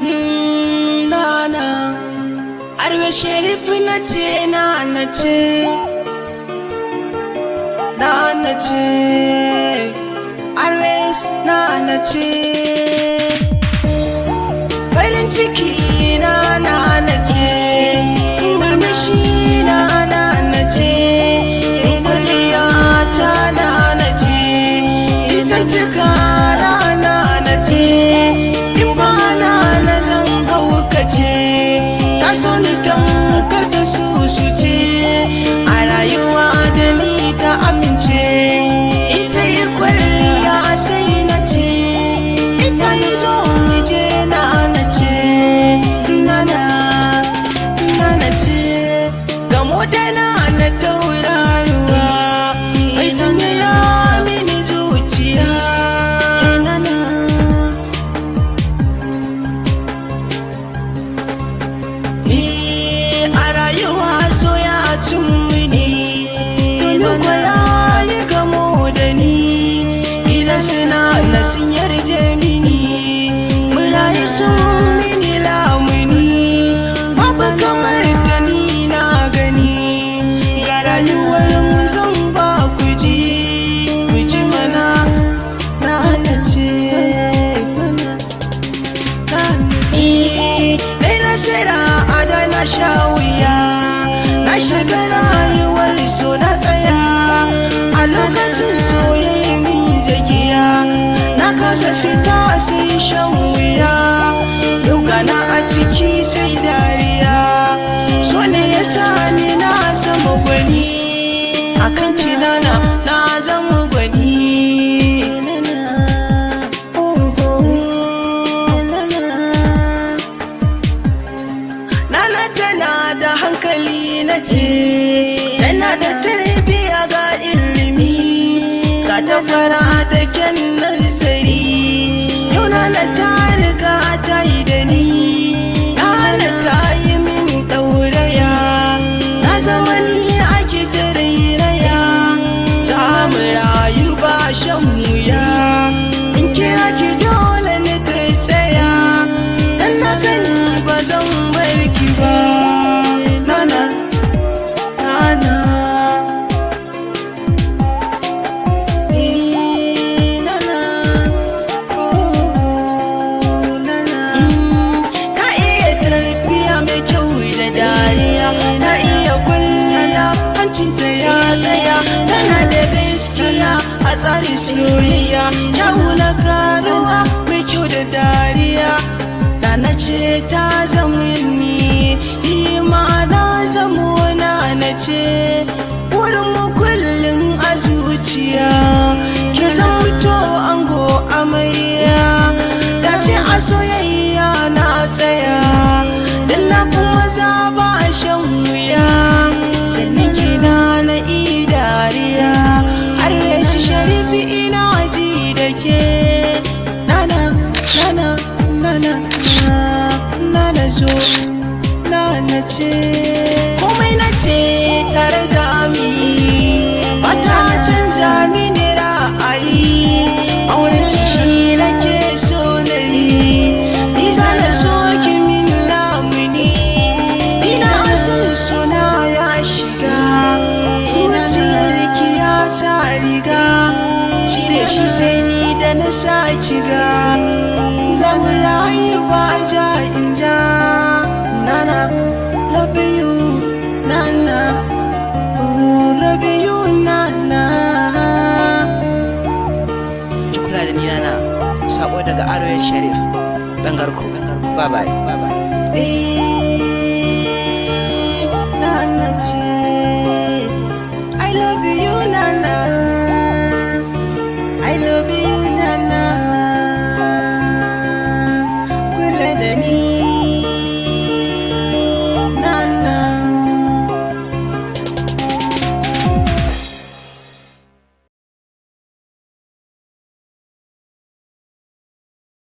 Nana Arwe Sharif nace nace Arwes nace farin ciki nace murmushi nace kwalliya ta nace zantuka nace in ba na zan haukace ta so ni tamkar da su ce a rayuwa da ni ta amince ita yi kwalliya sai nace ita yi zo je nace nace gamo da na tauraruwa mai sanyaya mini zuciya a rayuwa so ya cin mini domin kwaya yi gamo da ni idan suna sun yarje mini murayi sun mini lamuni babu kamar ta ni na gani ga rayuwar zan ba ku ji mana nace dai nasira a da na sha wuya na shiga rayuwar so na tsaya a lokacin soyayya min zagiya na kasa fita sai shan wuya yau gana a ciki sai dariya so ne ya sa ni na zama gwani akan kinana na zama gwani Nana tana da hankali nace tana da tarbiya ga ilimi ga ta fara da kyan nazari yau Nana ta riga ta yi da ni Nana ta yi min ɗauraya na zama ni ake tarairaya za mu rayu ba shan wuya in kira ki dole ne ta tsaya dan na sani ba zan bar ki ba Nana ka iya tafiya mai kyau da dariya na iya kwalliya hancinta ya tsaya tana da gaskiya a tsarin soyayya kyau na karuwa mai kyau da dariya Nana ce ta zama ni ma na zamo nace wurin mu kullum a zuciya ki zan fito ango amarya da ce a soyayya na tsaya dan na kuma za ba shan wuya sannan kina na idariya har yashi Sharifi ina ji da ke Nana zo nace komai nace tare zami bata canza mini ra'ayi auren shi nake so nayi ni zana so ki min lamuni ina san suna ya shiga zuciyar ki ya sa riga cire shi sai ni da na sa kiga zamu rayu ba ja in ja Nana love you Nana love you Nana ki kula da ni Nana sako daga Arwes Sharif dan garko bye bye